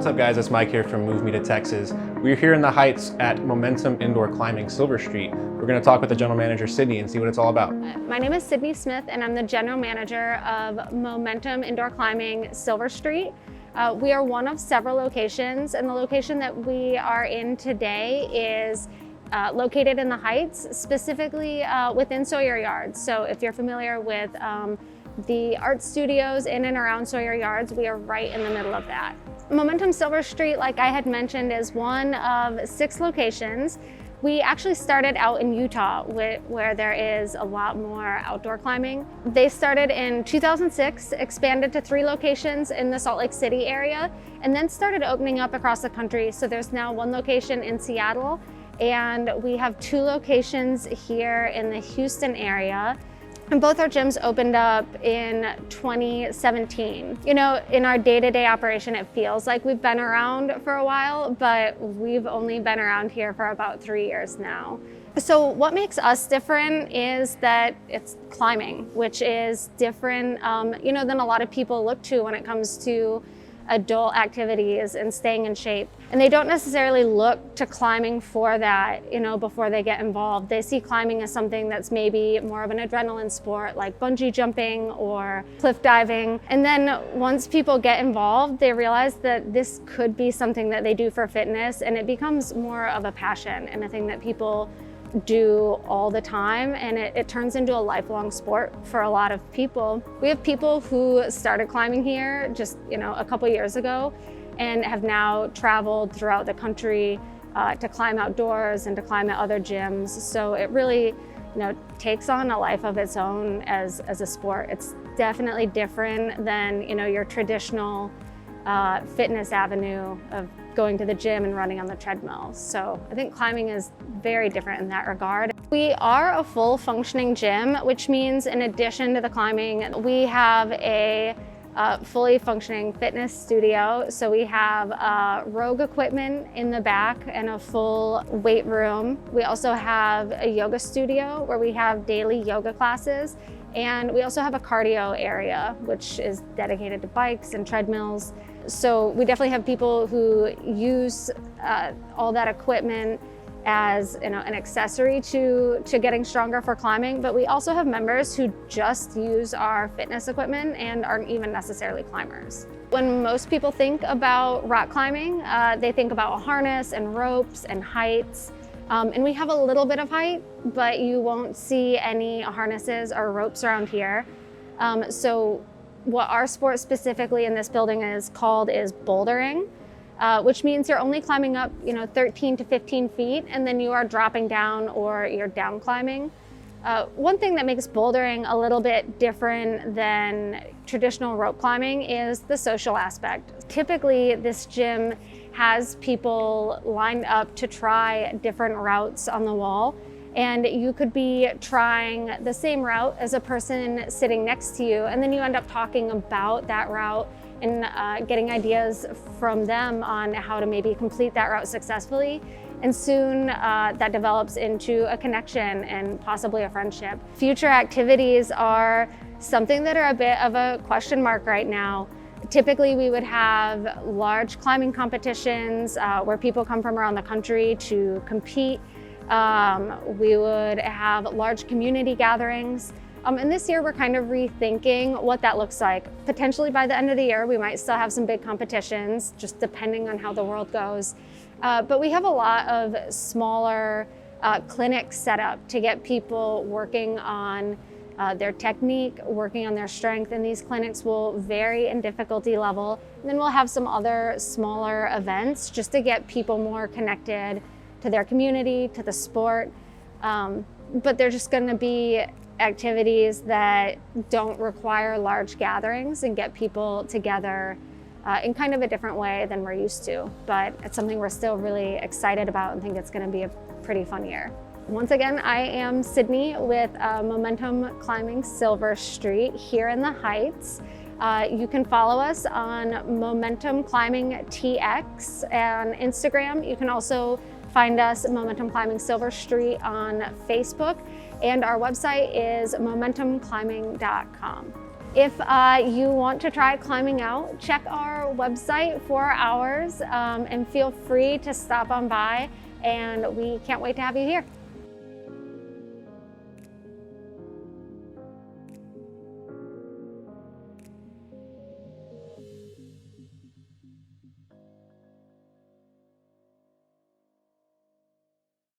What's up guys, it's Mike here from movemetotx. We're here in the Heights at Momentum Indoor Climbing Silver Street. We're going to talk with the general manager, Sydney, and see what it's all about. My name is Sydney Smith and I'm the general manager of Momentum Indoor Climbing Silver Street. We are one of several locations, and the location that we are in today is located in the Heights, specifically within Sawyer Yards. So if you're familiar with the art studios in and around Sawyer Yards, we are right in the middle of that. Momentum Silver Street, like I had mentioned, is one of 6 locations. We actually started out in Utah, where there is a lot more outdoor climbing. They started in 2006, expanded to 3 locations in the Salt Lake City area, and then started opening up across the country. So there's now 1 location in Seattle, and we have 2 locations here in the Houston area. And both our gyms opened up in 2017. You know, in our day-to-day operation, it feels like we've been around for a while, but we've only been around here for about 3 years now. So what makes us different is that it's climbing, which is different, you know, than a lot of people look to when it comes to adult activities and staying in shape. And they don't necessarily look to climbing for that, you know, before they get involved. They see climbing as something that's maybe more of an adrenaline sport, like bungee jumping or cliff diving. And then once people get involved, they realize that this could be something that they do for fitness, and it becomes more of a passion and a thing that people do all the time, and it turns into a lifelong sport for a lot of people. We have people who started climbing here just, you know, a couple years ago and have now traveled throughout the country to climb outdoors and to climb at other gyms. So it really, you know, takes on a life of its own as a sport. It's definitely different than, you know, your traditional fitness avenue of going to the gym and running on the treadmill. So I think climbing is very different in that regard. We are a full functioning gym, which means in addition to the climbing, we have a fully functioning fitness studio. So we have Rogue equipment in the back and a full weight room. We also have a yoga studio where we have daily yoga classes. And we also have a cardio area, which is dedicated to bikes and treadmills. So we definitely have people who use all that equipment as, you know, an accessory to getting stronger for climbing. But we also have members who just use our fitness equipment and aren't even necessarily climbers. When most people think about rock climbing, they think about a harness and ropes and heights. And we have a little bit of height, but you won't see any harnesses or ropes around here. So what our sport specifically in this building is called is bouldering, which means you're only climbing up, you know, 13 to 15 feet, and then you are dropping down or you're down climbing. One thing that makes bouldering a little bit different than traditional rope climbing is the social aspect. Typically, this gym has people lined up to try different routes on the wall, and you could be trying the same route as a person sitting next to you, and then you end up talking about that route and getting ideas from them on how to maybe complete that route successfully. And soon that develops into a connection and possibly a friendship. Future activities are something that are a bit of a question mark right now. Typically, we would have large climbing competitions where people come from around the country to compete. We would have large community gatherings. And this year, we're kind of rethinking what that looks like. Potentially by the end of the year, we might still have some big competitions, just depending on how the world goes. But we have a lot of smaller clinics set up to get people working on their technique, working on their strength, and these clinics will vary in difficulty level. And then we'll have some other smaller events just to get people more connected to their community, to the sport. But they're just gonna be activities that don't require large gatherings and get people together in kind of a different way than we're used to. But it's something we're still really excited about and think it's gonna be a pretty fun year. Once again, I am Sydney with Momentum Climbing Silver Street here in the Heights. You can follow us on Momentum Climbing TX on Instagram. You can also find us at Momentum Climbing Silver Street on Facebook, and our website is momentumclimbing.com. If you want to try climbing out, check our website for hours and feel free to stop on by, and we can't wait to have you here.